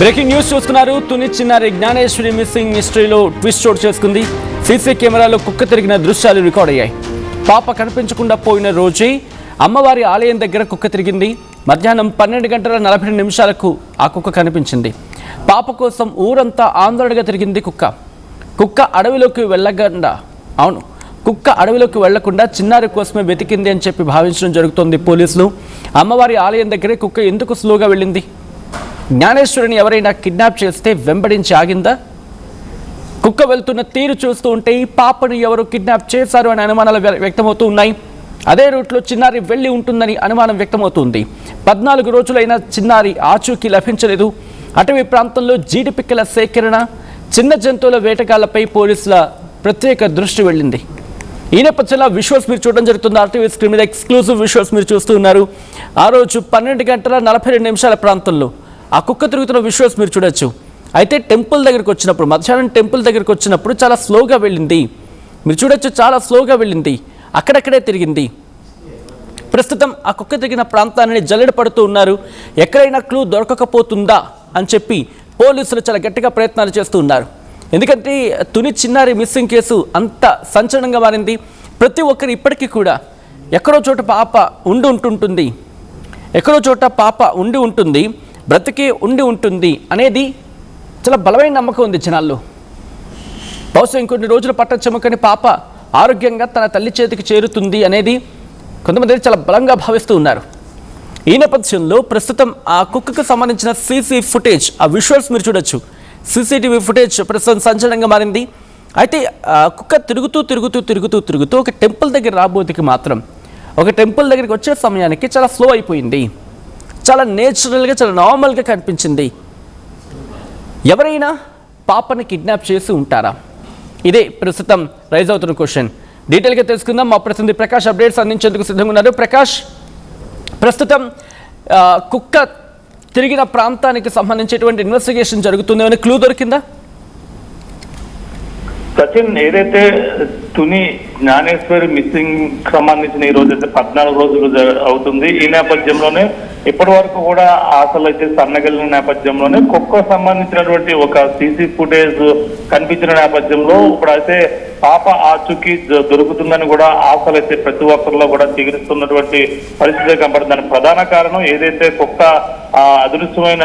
Breaking news చూస్తున్నారు. తుని చిన్నారి Gnaneshwari missing మిస్టరీలో ట్విస్ట్ చోటు చేసుకుంది. సీసీ కెమెరాలో కుక్క తిరిగిన దృశ్యాలు రికార్డ్ అయ్యాయి. పాప కనిపించకుండా పోయిన రోజే అమ్మవారి ఆలయం దగ్గర కుక్క తిరిగింది. మధ్యాహ్నం 12:42 ఆ కుక్క కనిపించింది. పాప కోసం ఊరంతా ఆందోళనగా తిరిగింది కుక్క అడవిలోకి వెళ్లకుండా చిన్నారి కోసమే వెతికింది అని చెప్పి భావించడం జరుగుతోంది పోలీసులు. అమ్మవారి ఆలయం దగ్గరే కుక్క ఎందుకు స్లోగా వెళ్ళింది? జ్ఞానేశ్వరిని ఎవరైనా కిడ్నాప్ చేస్తే వెంబడించి ఆగిందా? కుక్క వెళ్తున్న తీరు చూస్తూ ఉంటే ఈ పాపను ఎవరు కిడ్నాప్ చేశారు అనే అనుమానాలు వ్యక్తమవుతూ ఉన్నాయి. అదే రూట్లో చిన్నారి వెళ్ళి ఉంటుందని అనుమానం వ్యక్తమవుతుంది. 14 రోజులైనా చిన్నారి ఆచూకీ లభించలేదు. అటవీ ప్రాంతంలో జీడిపిక్కల సేకరణ, చిన్న జంతువుల వేటగాళ్లపై పోలీసుల ప్రత్యేక దృష్టి వెళ్ళింది. ఈ నేపథ్యంలో విజువల్స్ మీరు చూడడం జరుగుతుంది. ఆర్టీవీ స్క్రీన్ మీద ఎక్స్క్లూజివ్ విజువల్స్ మీరు చూస్తూ ఉన్నారు. ఆ రోజు 12:42 ప్రాంతంలో ఆ కుక్క తిరుగుతున్న విజువల్స్ మీరు చూడొచ్చు. అయితే టెంపుల్ దగ్గరికి వచ్చినప్పుడు, మధ్యాహ్నం టెంపుల్ దగ్గరికి వచ్చినప్పుడు చాలా స్లోగా వెళ్ళింది. మీరు చూడొచ్చు, చాలా స్లోగా వెళ్ళింది. అక్కడక్కడే తిరిగింది. ప్రస్తుతం ఆ కుక్క తిరిగిన ప్రాంతాన్ని జల్లెడ పడుతూ ఉన్నారు. ఎక్కడైనా క్లూ దొరకకపోతుందా అని చెప్పి పోలీసులు చాలా గట్టిగా ప్రయత్నాలు చేస్తూ ఉన్నారు. ఎందుకంటే తుని చిన్నారి మిస్సింగ్ కేసు అంత సంచలనంగా మారింది. ప్రతి ఒక్కరు ఇప్పటికీ కూడా ఎక్కడో చోట పాప ఉండి ఉంటుంది, బ్రతికే ఉండి ఉంటుంది అనేది చాలా బలమైన నమ్మకం ఉంది జనాల్లో. బహుశా ఇంకొన్ని రోజులు పట్టొచ్చేమో కానీ పాప ఆరోగ్యంగా తన తల్లి చేతికి చేరుతుంది అనేది కొంతమంది చాలా బలంగా భావిస్తూ ఉన్నారు. ఈ నేపథ్యంలో ప్రస్తుతం ఆ కుక్కకు సంబంధించిన సీసీ ఫుటేజ్, ఆ విజువల్స్ మీరు చూడొచ్చు. సీసీటీవీ ఫుటేజ్ ప్రస్తుతం సంచలనంగా మారింది. అయితే కుక్క తిరుగుతూ ఒక టెంపుల్ దగ్గర రాబోతుకి మాత్రం, ఒక టెంపుల్ దగ్గరికి వచ్చే సమయానికి చాలా స్లో అయిపోయింది. చాలా నేచురల్గా, చాలా నార్మల్గా కనిపించింది. ఎవరైనా పాపని కిడ్నాప్ చేసి ఉంటారా? ఇదే ప్రస్తుతం రైజ్ అవుతున్న క్వశ్చన్. డీటెయిల్గా తెలుసుకుందాం. మా ప్రతినిధి ప్రకాష్ అప్డేట్స్ అందించేందుకు సిద్ధంగా ఉన్నారు. ప్రకాష్, ప్రస్తుతం కుక్క తిరిగిన ప్రాంతానికి సంబంధించేటువంటి ఇన్వెస్టిగేషన్ జరుగుతుంది. ఏమైనా క్లూ దొరికిందా? సచిన్, ఏదైతే తుని జ్ఞానేశ్వరి మిస్సింగ్ సంబంధించిన ఈ రోజు అయితే 14 రోజులు అవుతుంది. ఈ నేపథ్యంలోనే ఇప్పటి వరకు కూడా ఆశలు అయితే సన్నగిలిన నేపథ్యంలోనే కుక్క సంబంధించినటువంటి ఒక సీసీ ఫుటేజ్ కనిపించిన నేపథ్యంలో ఇప్పుడు అయితే పాప ఆచూకీ దొరుకుతుందని కూడా ఆశలు అయితే ప్రతి ఒక్కరిలో కూడా చిగురిస్తున్నటువంటి పరిస్థితి కనబడుతుంది. దానికి ప్రధాన కారణం ఏదైతే కుక్క అదృశ్యమైన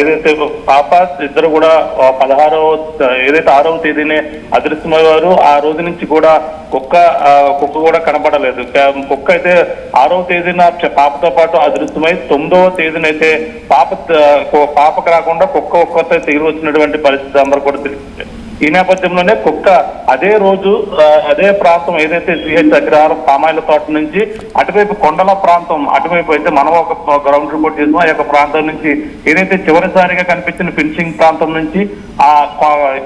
ఏదైతే పాప ఇద్దరు కూడా 6వ తేదీనే అదృశ్యమయ్యారు. ఆ రోజు నుంచి కూడా కుక్క కూడా కనబడలేదు. కుక్క అయితే 6వ తేదీన పాపతో పాటు అదృశ్యమై 9వ తేదీన అయితే పాపకు రాకుండా ఒక్కతో తిరిగి వచ్చినటువంటి పరిస్థితి అందరూ కూడా తెలిసింది. ఈ నేపథ్యంలోనే కుక్క అదే రోజు అదే ప్రాంతం ఏదైతే సిహెచ్ అగ్రహారం పామాయిల తోట నుంచి అటువైపు కొండల ప్రాంతం అటువైపు అయితే మనం ఒక గ్రౌండ్ రిపోర్ట్ చేసాం. ఆ యొక్క ప్రాంతం నుంచి ఏదైతే చివరిసారిగా కనిపించిన ఫినిషింగ్ ప్రాంతం నుంచి ఆ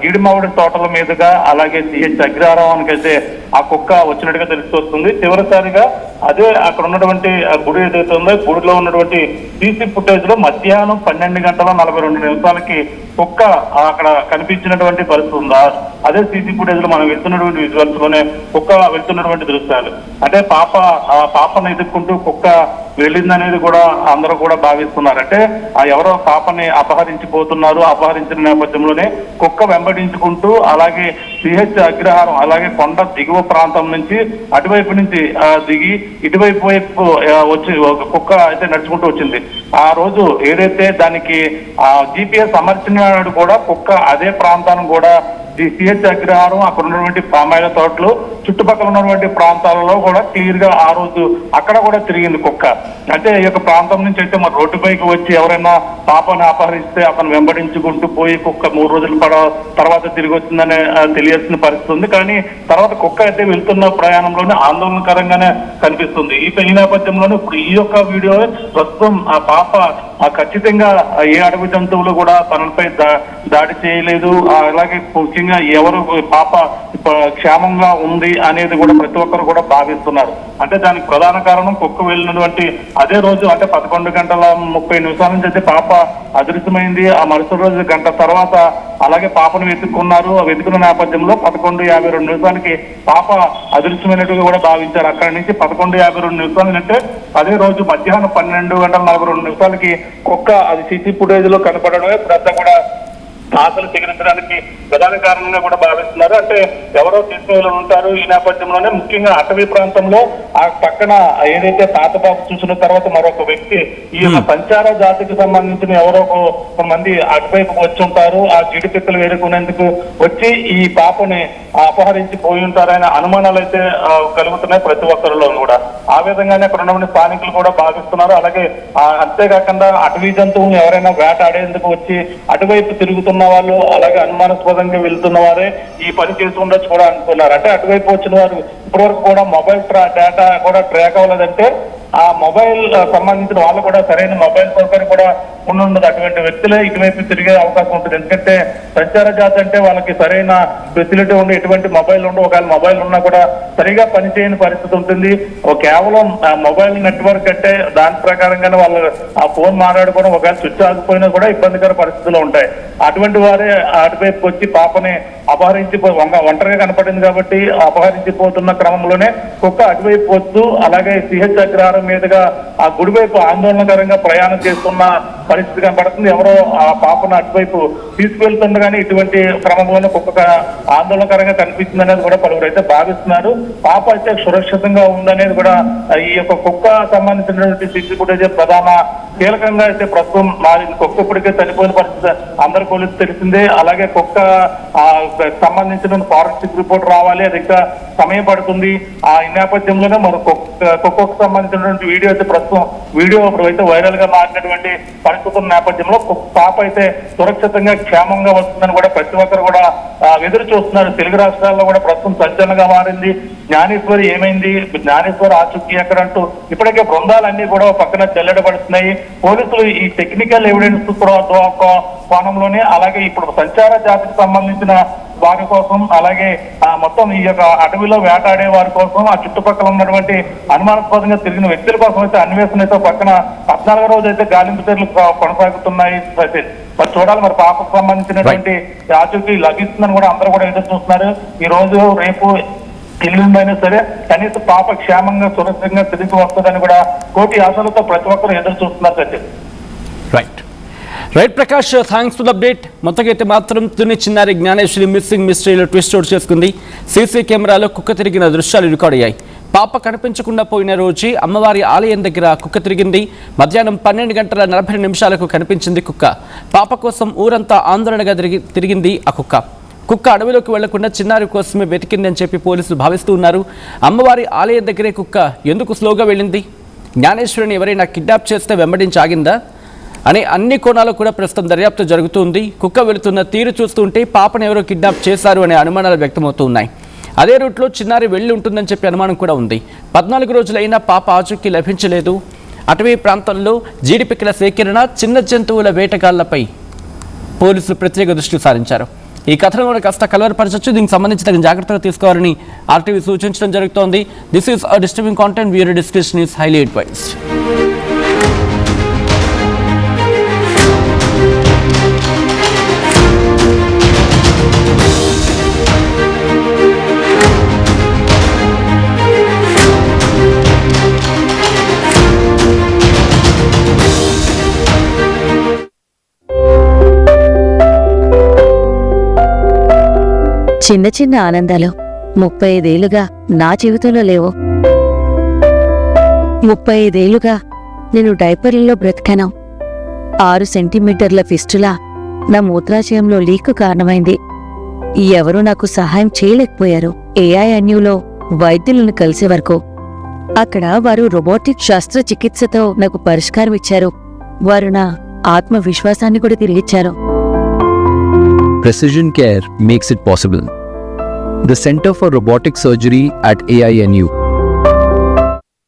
గిడిమావిడి తోటల మీదుగా అలాగే సిహెచ్ అగ్రహారానికి అయితే ఆ కుక్క వచ్చినట్టుగా తెలుస్తొస్తుంది. చివరిసారిగా అదే అక్కడ ఉన్నటువంటి గుడి ఏదైతే ఉందో గుడిలో ఉన్నటువంటి సీసీ ఫుటేజ్ లో మధ్యాహ్నం 12:42 కుక్క అక్కడ కనిపించినటువంటి పరిస్థితి ఉందా? అదే సీసీ ఫుటేజ్ లో మనం వెళ్తున్నటువంటి విజువల్స్ లోనే కుక్క వెళ్తున్నటువంటి దృశ్యాలు. అంటే పాపను ఎదుర్కొంటూ కుక్క వెళ్ళిందనేది కూడా అందరూ కూడా భావిస్తున్నారు. అంటే ఎవరో పాపని అపహరించిన నేపథ్యంలోనే కుక్క వెంబడించుకుంటూ అలాగే సిహెచ్ అగ్రహారం అలాగే కొండ దిగువ ప్రాంతం నుంచి అటువైపు నుంచి దిగి ఇటువైపు వచ్చి కుక్క అయితే నడుచుకుంటూ వచ్చింది. ఆ రోజు ఏదైతే దానికి GPS అమర్చినాడు కూడా కుక్క అదే ప్రాంతాన్ని కూడా సిహెచ్ అగ్రహారం అక్కడ ఉన్నటువంటి పామాయిల తోటలు చుట్టుపక్కల ఉన్నటువంటి ప్రాంతాలలో కూడా క్లియర్ గా ఆ రోజు అక్కడ కూడా తిరిగింది కుక్క. అంటే ఈ యొక్క ప్రాంతం నుంచి అయితే మరి రోడ్డుపైకి వచ్చి ఎవరైనా పాపను అపహరిస్తే అతను వెంబడించుకుంటూ పోయి కుక్క 3 రోజుల తర్వాత తిరిగి వచ్చిందని తెలియాల్సిన పరిస్థితి ఉంది. కానీ తర్వాత కుక్క అయితే వెళ్తున్న ప్రయాణంలోనే ఆందోళనకరంగానే కనిపిస్తుంది. ఈ నేపథ్యంలోనే ఇప్పుడు ఈ యొక్క వీడియో ప్రస్తుతం ఆ పాప ఖచ్చితంగా ఏ అడవి జంతువులు కూడా తనపై దాడి చేయలేదు. అలాగే ముఖ్యంగా ఎవరు పాప క్షేమంగా ఉంది అనేది కూడా ప్రతి ఒక్కరు కూడా భావిస్తున్నారు. అంటే దానికి ప్రధాన కారణం కుక్క వెళ్ళినటువంటి అదే రోజు అంటే 11:30 నుంచి అయితే పాప అదృశ్యమైంది. ఆ మరుసటి రోజు గంట తర్వాత అలాగే పాపను వెతుక్కున్నారు. వెతుకున్న నేపథ్యంలో 11:52 పాప అదృశ్యమైనట్టుగా కూడా భావించారు. అక్కడి నుంచి 11:52 అంటే అదే రోజు మధ్యాహ్నం 12:42 కుక్క అది సీసీ ఫుటేజ్ లో కనపడడమే పెద్ద కూడా ఆశలు చిగురించడానికి ప్రధాన కారణంగా కూడా భావిస్తున్నారు. అంటే ఎవరో తీసుకువెళ్ళి ఉంటారు. ఈ నేపథ్యంలోనే ముఖ్యంగా అటవీ ప్రాంతంలో ఆ పక్కన ఏదైతే తాతబాబు చూసిన తర్వాత మరొక వ్యక్తి ఈ యొక్క సంచార జాతికి సంబంధించిన ఎవరో కొంతమంది అటువైపుకు వచ్చి ఉంటారు. ఆ జిడిపిక్కలు వేరుకునేందుకు వచ్చి ఈ పాపని అపహరించి పోయి ఉంటారనే అనుమానాలు అయితే కలుగుతున్నాయి ప్రతి ఒక్కరిలో కూడా. ఆ విధంగానే అక్కడ ఉన్న స్థానికులు కూడా భావిస్తున్నారు. అలాగే అంతేకాకుండా అటవీ జంతువులను ఎవరైనా వేటాడేందుకు వచ్చి అటువైపు తిరుగుతున్న వాళ్ళు అలాగే అనుమానాస్పదంగా వెళ్తున్న వారే ఈ పని చేసి ఉండొచ్చు కూడా అంటున్నారు. అంటే అటువైపు వచ్చిన వారు ఇప్పటివరకు కూడా మొబైల్ డేటా కూడా ట్రాక్ అవ్వలేదంటే ఆ మొబైల్ సంబంధించిన వాళ్ళు కూడా సరైన మొబైల్ సౌకర్యం కూడా ఉండదు. అటువంటి వ్యక్తులే ఇటువైపు తిరిగే అవకాశం ఉంటుంది. ఎందుకంటే సంచార జాతి అంటే వాళ్ళకి సరైన ఫెసిలిటీ ఉండి ఎటువంటి మొబైల్ ఉండవు. ఒకవేళ మొబైల్ ఉన్నా కూడా సరిగా పనిచేయని పరిస్థితి ఉంటుంది. కేవలం మొబైల్ నెట్వర్క్ అంటే దాని ప్రకారంగానే వాళ్ళు ఆ ఫోన్ మాట్లాడుకోవడం ఒకవేళ స్విచ్ ఆగిపోయినా కూడా ఇబ్బందికర పరిస్థితులు ఉంటాయి. అటువంటి వారే అటువైపుకి వచ్చి పాపని అపహరించి ఒంటరిగా కనపడింది కాబట్టి అపహరించిపోతున్న క్రమంలోనే కుక్క అటువైపు వస్తూ అలాగే సిహెచ్ అగ్రహారం మీదుగా ఆ గుడివైపు ఆందోళనకరంగా ప్రయాణం చేస్తున్న పరిస్థితి కనపడుతుంది. ఎవరో ఆ పాపను అటువైపు తీసుకువెళ్తుండగానే ఇటువంటి క్రమంలోనే కుక్క ఆందోళనకరంగా కనిపిస్తుంది అనేది కూడా పలువురు అయితే భావిస్తున్నారు. పాప అయితే సురక్షితంగా ఉందనేది కూడా ఈ యొక్క కుక్క సంబంధించినటువంటి సీసీ ఫుటేజ్ ప్రధాన కీలకంగా అయితే ప్రస్తుతం మారింది. కుక్క ఇప్పటికే చనిపోయిన పరిస్థితి అందరి పోలీసు తెలిసిందే. అలాగే కుక్క సంబంధించిన ఫారెన్సిక్ రిపోర్ట్ రావాలి, అది ఇంకా సమయం పడుతుంది. ఈ నేపథ్యంలోనే మన కుక్కకు సంబంధించినటువంటి వీడియో అయితే ప్రస్తుతం వీడియో అయితే వైరల్ గా మారినటువంటి పరిస్థితుల నేపథ్యంలో పాప అయితే సురక్షితంగా క్షేమంగా వస్తుందని కూడా ప్రతి ఒక్కరు కూడా ఎదురు చూస్తున్నారు. తెలుగు రాష్ట్రాల్లో కూడా ప్రస్తుతం సంచలనంగా మారింది. జ్ఞానేశ్వరి ఏమైంది, జ్ఞానేశ్వరి ఆచూకీ ఎక్కడంటూ ఇప్పటికే బృందాలన్నీ కూడా పక్కన చెల్లెడబడుతున్నాయి. పోలీసులు ఈ టెక్నికల్ ఎవిడెన్స్ కోణంలోనే అలాగే ఇప్పుడు సంచార జాతికి సంబంధించిన వారి కోసం అలాగే మొత్తం ఈ యొక్క అటవీలో వేటాడే వారి కోసం ఆ చుట్టుపక్కల ఉన్నటువంటి అనుమానాస్పదంగా తిరిగిన వ్యక్తుల కోసం అయితే అన్వేషణ అయితే పక్కన 14వ రోజు అయితే గాలింపు చర్యలు కొనసాగుతున్నాయి. మరి చూడాలి మరి పాపకు సంబంధించినటువంటి ఆచూకీ లభిస్తుందని కూడా అందరూ కూడా ఎదురు చూస్తున్నారు. ఈ రోజు రేపు ఎల్లుండైనా సరే కనీసం పాప క్షేమంగా సురక్షితంగా తిరిగి వస్తుందని కూడా కోటి ఆశలతో ప్రతి ఒక్కరు ఎదురు చూస్తున్నారు Sachin. Right Prakash, thanks for the update. మొత్తకైతే మాత్రం తుని చిన్నారి జ్ఞానేశ్వరి మిస్సింగ్ మిస్టరీలో ట్విస్ట్ అవుట్ చేసుకుంది. సీసీ కెమెరాలో కుక్క తిరిగిన దృశ్యాలు రికార్డ్ అయ్యాయి. పాప కనిపించకుండా పోయిన రోజు అమ్మవారి ఆలయం దగ్గర కుక్క తిరిగింది. మధ్యాహ్నం 12:40 కనిపించింది కుక్క. పాప కోసం ఊరంతా ఆందోళనగా తిరిగింది ఆ కుక్క అడవిలోకి వెళ్లకుండా చిన్నారి కోసమే వెతికింది అని చెప్పి పోలీసులు భావిస్తూ ఉన్నారు. అమ్మవారి ఆలయం దగ్గరే కుక్క ఎందుకు స్లోగా వెళ్ళింది, జ్ఞానేశ్వరిని ఎవరైనా కిడ్నాప్ చేస్తే వెంబడించి ఆగిందా అనే అన్ని కోణాలు కూడా ప్రస్తుతం దర్యాప్తు జరుగుతుంది. కుక్క వెళుతున్న తీరు చూస్తుంటే పాపను ఎవరో కిడ్నాప్ చేశారు అనే అనుమానాలు వ్యక్తమవుతూ ఉన్నాయి. అదే రూట్లో చిన్నారి వెళ్ళి ఉంటుందని చెప్పి అనుమానం కూడా ఉంది. 14 రోజులైనా పాప ఆచూకీ లభించలేదు. అటవీ ప్రాంతంలో జీడిపిక్కల సేకరణ, చిన్న జంతువుల వేటగాళ్లపై పోలీసులు ప్రత్యేక దృష్టి సారించారు. ఈ కథను కూడా కాస్త కలవరపరచవచ్చు. దీనికి సంబంధించి తగిన జాగ్రత్తలు తీసుకోవాలని ఆర్టీవీ సూచించడం జరుగుతోంది. This is a disturbing content. Viewer description is highly advised. చిన్న చిన్న ఆనందాలు 35 ఏళ్లుగా నా జీవితంలో లేవు. 35 ఏళ్లుగా నేను డైపర్లలో బ్రతికాను. 6 సెంటీమీటర్ల ఫిస్టులా నా మూత్రాశయంలో లీకు కారణమైంది. ఎవరూ నాకు సహాయం చేయలేకపోయారు. AINUలో వైద్యులను కలిసే వరకు అక్కడ వారు రోబోటిక్ శస్త్రచికిత్సతో నాకు పరిష్కారం ఇచ్చారు. వారు నా ఆత్మవిశ్వాసాన్ని కూడా తిరిగిచ్చారు. Precision care makes it possible. The Center for Robotic Surgery at AINU